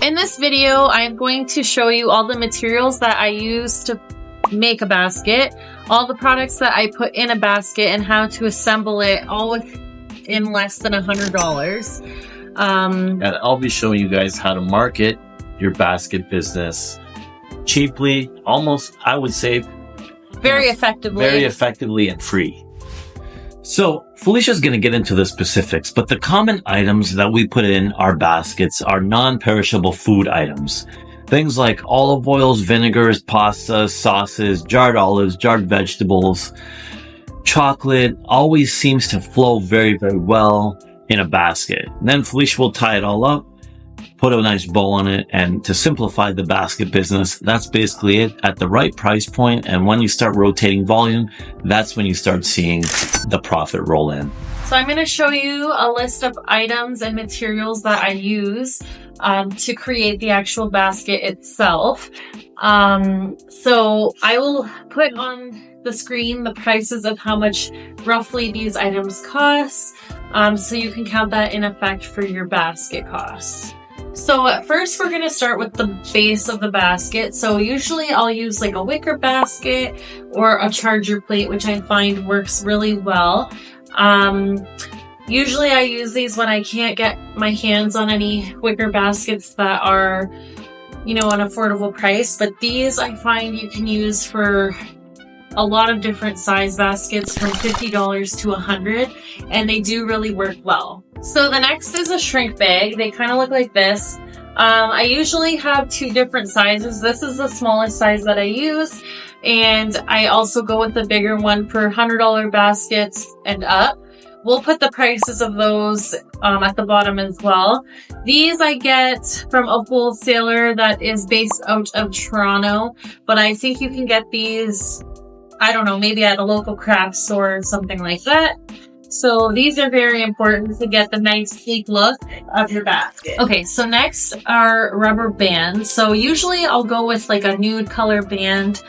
In this video, I'm going to show you all the materials that I use to make a basket, all the products that I put in a basket, and how to assemble it all in less than $100. And I'll be showing you guys how to market your basket business cheaply, almost, I would say, very effectively and free. So Felicia's going to get into the specifics, but the common items that we put in our baskets are non-perishable food items. Things like olive oils, vinegars, pastas, sauces, jarred olives, jarred vegetables. Chocolate always seems to flow very, very well in a basket. And then Felicia will tie it all up, put a nice bow on it, and to simplify the basket business, that's basically it at the right price point. And when you start rotating volume, that's when you start seeing the profit roll in. So I'm going to show you a list of items and materials that I use to create the actual basket itself. So I will put on the screen the prices of how much roughly these items cost, so you can count that in effect for your basket costs. So at first we're going to start with the base of the basket. So usually I'll use like a wicker basket or a charger plate, which I find works really well. Usually I use these when I can't get my hands on any wicker baskets that are, you know, an affordable price. But these I find you can use for a lot of different size baskets from $50 to $100, and they do really work well. So the next is a shrink bag. They kind of look like this. I usually have two different sizes. This is the smallest size that I use, and I also go with the bigger one for $100 baskets and up. We'll put the prices of those at the bottom as well. These I get from a wholesaler that is based out of Toronto, but I think you can get these, I don't know, maybe at a local craft store or something like that. So these are very important to get the nice sleek look of your basket. Okay, so next are rubber bands. So usually I'll go with like a nude color band.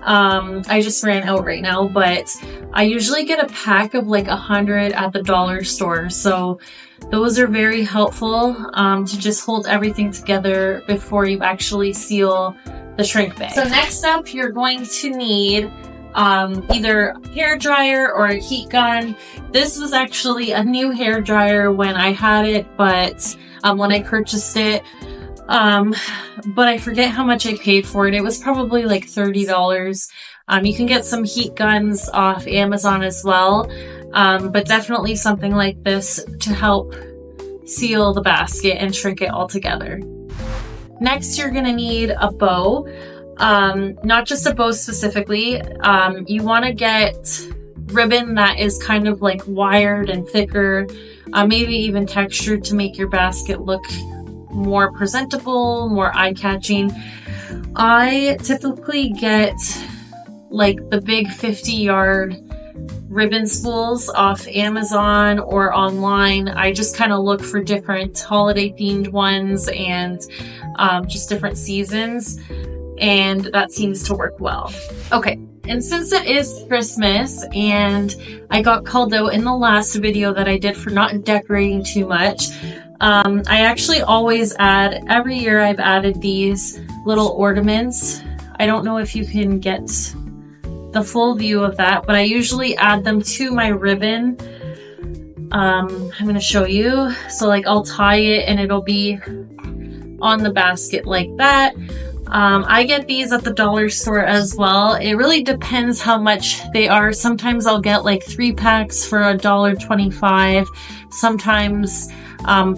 I just ran out right now, but I usually get a pack of like 100 at the dollar store. So those are very helpful to just hold everything together before you actually seal the shrink bag. So next up, you're going to need either a hair dryer or a heat gun. This was actually a new hair dryer when I had it, but when I purchased it, but I forget how much I paid for it. It was probably like $30. You can get some heat guns off Amazon as well, but definitely something like this to help seal the basket and shrink it all together. Next, you're gonna need a bow. Not just a bow specifically. You want to get ribbon that is kind of like wired and thicker, maybe even textured to make your basket look more presentable, more eye-catching. I typically get like the big 50-yard ribbon spools off Amazon or online. I just kind of look for different holiday themed ones and just different seasons, and that seems to work well. Okay, and since it is Christmas and I got called out in the last video that I did for not decorating too much, I actually always add, every year I've added these little ornaments. I don't know if you can get the full view of that, but I usually add them to my ribbon. I'm going to show you. So like I'll tie it and it'll be on the basket like that. I get these at the dollar store as well. It really depends how much they are. Sometimes I'll get like 3 packs for $1.25. Sometimes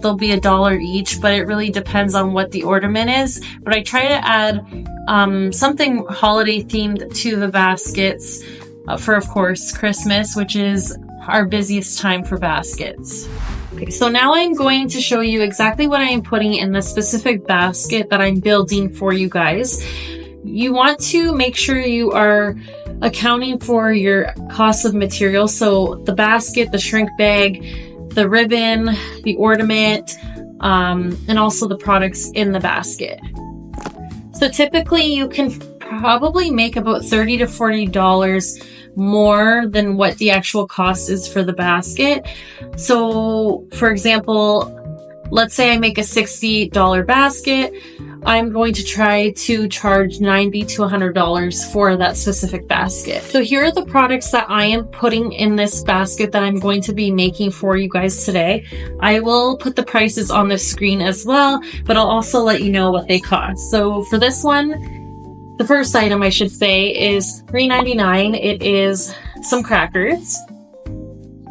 they'll be $1 each, but it really depends on what the ornament is. But I try to add something holiday themed to the baskets for, of course, Christmas, which is our busiest time for baskets. Okay, so now I'm going to show you exactly what I am putting in the specific basket that I'm building for you guys. You want to make sure you are accounting for your cost of materials. So the basket, the shrink bag, the ribbon, the ornament, and also the products in the basket. So typically you can probably make about $30 to $40 more than what the actual cost is for the basket. So for example, let's say I make a $60 basket, I'm going to try to charge $90 to $100 for that specific basket. So here are the products that I am putting in this basket that I'm going to be making for you guys today. I will put the prices on the screen as well, but I'll also let you know what they cost. So for this one, the first item I should say is $3.99. It is some crackers.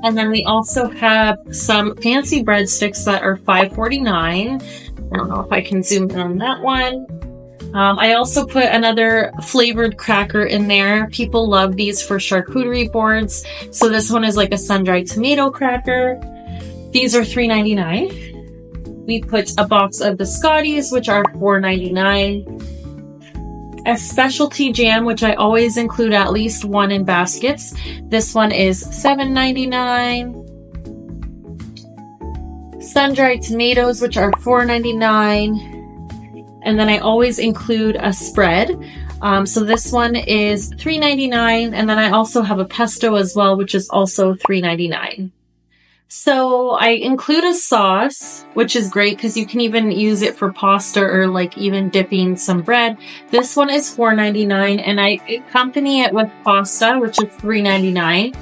And then we also have some fancy breadsticks that are $5.49. I don't know if I can zoom in on that one. I also put another flavored cracker in there. People love these for charcuterie boards. So this one is like a sun-dried tomato cracker. These are $3.99. We put a box of the Scotties, which are $4.99. A specialty jam, which I always include at least one in baskets. This one is $7.99. Sun-dried tomatoes, which are $4.99. And then I always include a spread. So this one is $3.99. And then I also have a pesto as well, which is also $3.99. So I include a sauce, which is great because you can even use it for pasta or like even dipping some bread. This one is $4.99 and I accompany it with pasta, which is $3.99.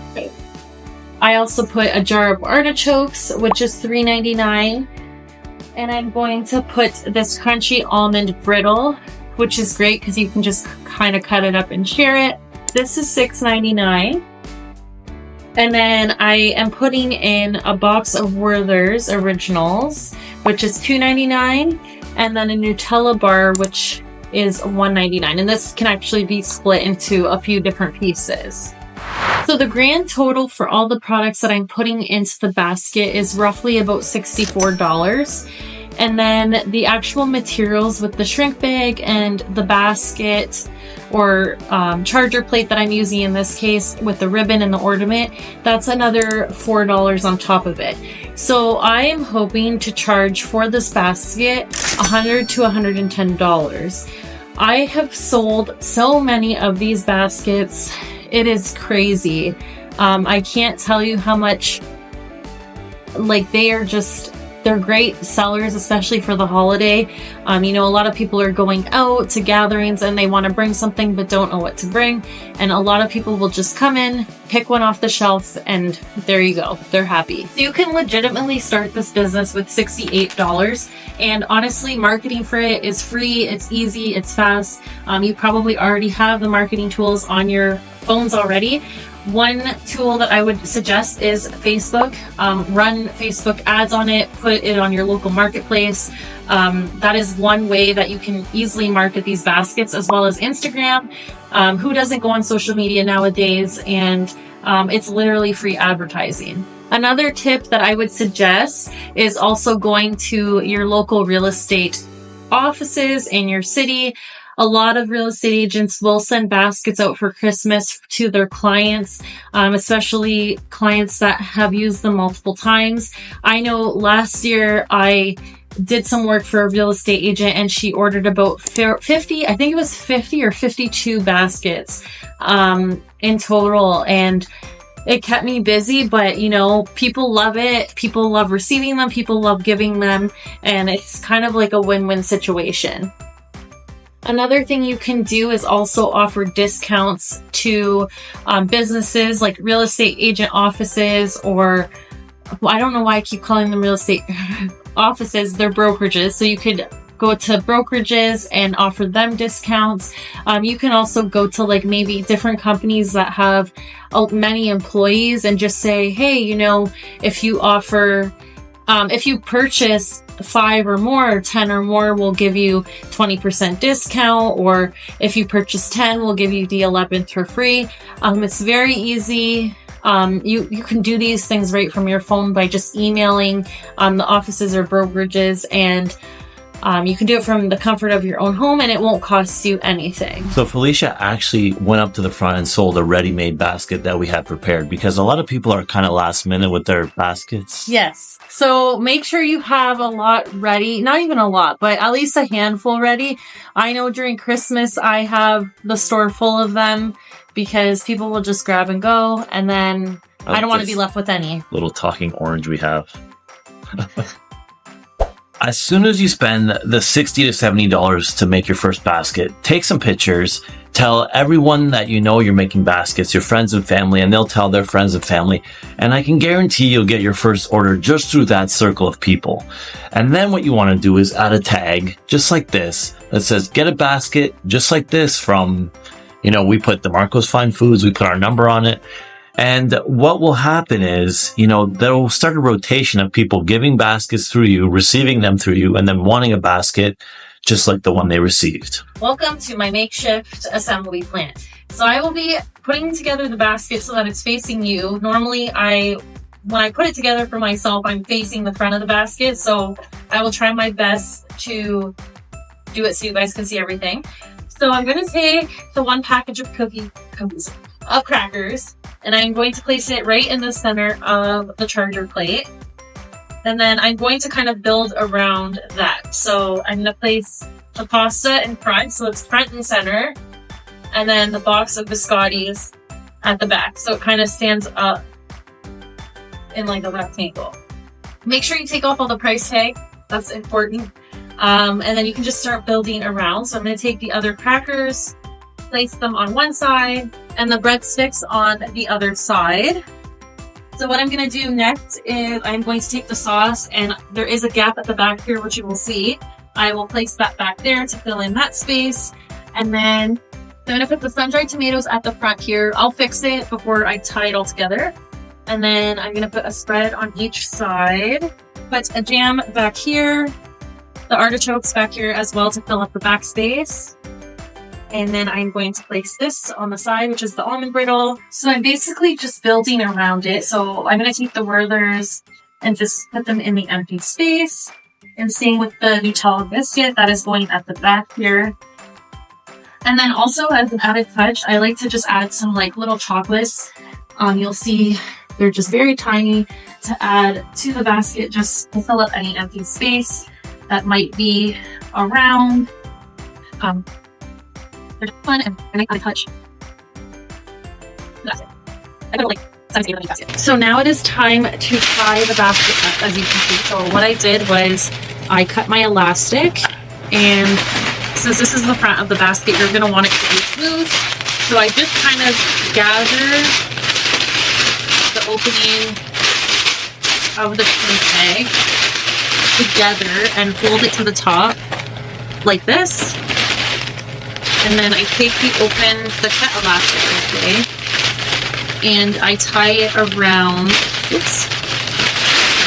I also put a jar of artichokes, which is $3.99. And I'm going to put this crunchy almond brittle, which is great because you can just kind of cut it up and share it. This is $6.99. And then I am putting in a box of Werther's Originals, which is $2.99. And then a Nutella bar, which is $1.99. And this can actually be split into a few different pieces. So the grand total for all the products that I'm putting into the basket is roughly about $64. And then the actual materials with the shrink bag and the basket or charger plate that I'm using in this case with the ribbon and the ornament, that's another $4 on top of it. So I am hoping to charge for this basket $100 to $110. I have sold so many of these baskets. It is crazy. I can't tell you how much, like they're great sellers, especially for the holiday. You know, a lot of people are going out to gatherings and they want to bring something but don't know what to bring. And a lot of people will just come in, pick one off the shelf, and there you go. They're happy. So you can legitimately start this business with $68. And honestly, marketing for it is free. It's easy. It's fast. You probably already have the marketing tools on your phones already. One tool that I would suggest is Facebook. Run Facebook ads on it, put it on your local marketplace. That is one way that you can easily market these baskets, as well as Instagram. Who doesn't go on social media nowadays? And it's literally free advertising. Another tip that I would suggest is also going to your local real estate offices in your city. A lot of real estate agents will send baskets out for Christmas to their clients, especially clients that have used them multiple times. I know last year I did some work for a real estate agent and she ordered about 50, I think it was 50 or 52 baskets in total. And it kept me busy, but you know, people love it. People love receiving them. People love giving them. And it's kind of like a win-win situation. Another thing you can do is also offer discounts to businesses like real estate agent offices, or I don't know why I keep calling them real estate offices. They're brokerages. So you could go to brokerages and offer them discounts. You can also go to like maybe different companies that have many employees and just say, hey, you know, if you offer, if you purchase 5 or more, or 10 or more, we'll give you 20% discount. Or if you purchase 10, we'll give you the 11th for free. It's very easy. You can do these things right from your phone by just emailing the offices or brokerages, and you can do it from the comfort of your own home, and it won't cost you anything. So Felicia actually went up to the front and sold a ready-made basket that we had prepared, because a lot of people are kind of last minute with their baskets. Yes. So make sure you have a lot ready. Not even a lot, but at least a handful ready. I know during Christmas, I have the store full of them because people will just grab and go. And then I don't want to be left with any. Little talking orange we have. as soon as you spend the $60 to $70 to make your first basket, take some pictures, tell everyone that you know you're making baskets, your friends and family, and they'll tell their friends and family. And I can guarantee you'll get your first order just through that circle of people. And then what you want to do is add a tag just like this that says, get a basket just like this from, we put DeMarco's Fine Foods, we put our number on it. And what will happen is, there will start a rotation of people giving baskets through you, receiving them through you, and then wanting a basket just like the one they received. Welcome to my makeshift assembly plant. So I will be putting together the basket so that it's facing you. Normally, when I put it together for myself, I'm facing the front of the basket. So I will try my best to do it so you guys can see everything. So I'm going to take the one package of crackers, and I'm going to place it right in the center of the charger plate. And then I'm going to kind of build around that. So I'm going to place the pasta in front, so it's front and center. And then the box of biscottis at the back. So it kind of stands up in like a rectangle. Make sure you take off all the price tag. That's important. And then you can just start building around. So I'm going to take the other crackers, place them on one side, and the breadsticks on the other side. So what I'm going to do next is I'm going to take the sauce, and there is a gap at the back here, which you will see. I will place that back there to fill in that space. And then I'm going to put the sun-dried tomatoes at the front here. I'll fix it before I tie it all together. And then I'm going to put a spread on each side. Put a jam back here. The artichokes back here as well to fill up the back space. And then I'm going to place this on the side, which is the almond brittle. So I'm basically just building around it. So I'm going to take the Werther's and just put them in the empty space. And same with the Nutella biscuit that is going at the back here. And then also as an added touch, I like to just add some like little chocolates. You'll see they're just very tiny to add to the basket just to fill up any empty space that might be around. They're fun and I add a touch. That's it. I put like 7 to 8 basket. So now it is time to tie the basket up, as you can see. So what I did was I cut my elastic, and since this is the front of the basket, you're going to want it to be smooth. So I just kind of gather the opening of the tag together and hold it to the top like this. And then I take the cut elastic this way, and I tie it around,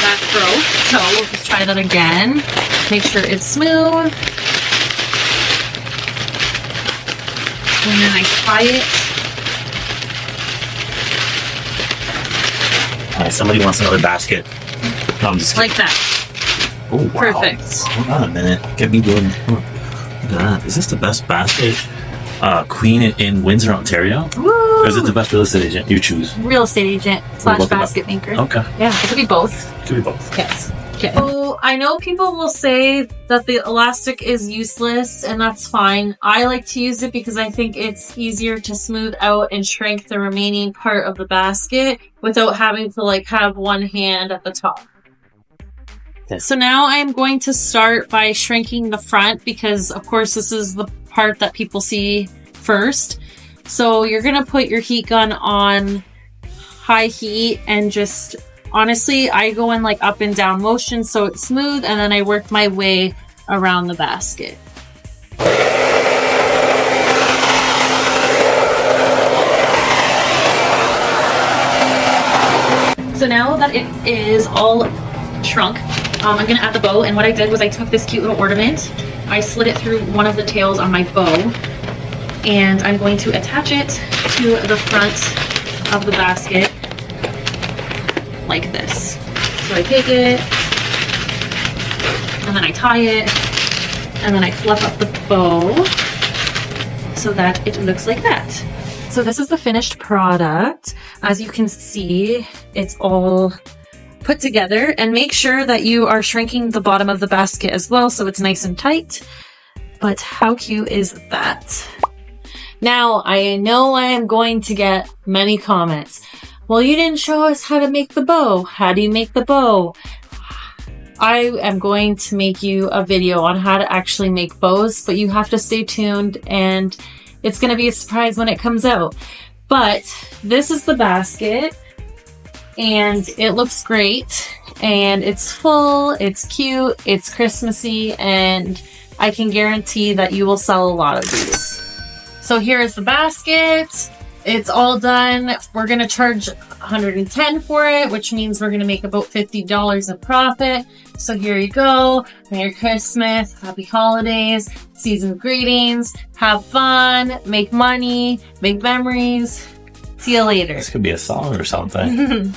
that throat. So we'll just try that again. Make sure it's smooth. And then I tie it. All right, somebody wants another basket. No, I'm just like that. Oh, wow. Perfect. Hold on a minute. Get me doing. Is this the best basket queen in Windsor, Ontario? Woo! Or is it the best real estate agent? You choose. Real estate agent / basket maker. Okay. Yeah, it could be both. Could be both. Yes. Okay. So I know people will say that the elastic is useless, and that's fine. I like to use it because I think it's easier to smooth out and shrink the remaining part of the basket without having to like have one hand at the top. So now I'm going to start by shrinking the front because, of course, this is the part that people see first. So you're going to put your heat gun on high heat and just, honestly, I go in like up and down motion so it's smooth, and then I work my way around the basket. So now that it is all shrunk, I'm going to add the bow, and what I did was I took this cute little ornament, I slid it through one of the tails on my bow, and I'm going to attach it to the front of the basket like this. So I take it, and then I tie it, and then I fluff up the bow so that it looks like that. So this is the finished product. As you can see, it's all put together, and make sure that you are shrinking the bottom of the basket as well so it's nice and tight. But how cute is that? Now, I know I am going to get many comments. Well, you didn't show us how to make the bow. How do you make the bow? I am going to make you a video on how to actually make bows, but you have to stay tuned and it's going to be a surprise when it comes out. But this is the basket and it looks great and it's full, it's cute, it's Christmassy, and I can guarantee that you will sell a lot of these. So here's the basket. It's all done. We're going to charge $110 for it, which means we're going to make about $50 of profit. So here you go. Merry Christmas, happy holidays, season greetings, have fun, make money, make memories. See you later. This could be a song or something.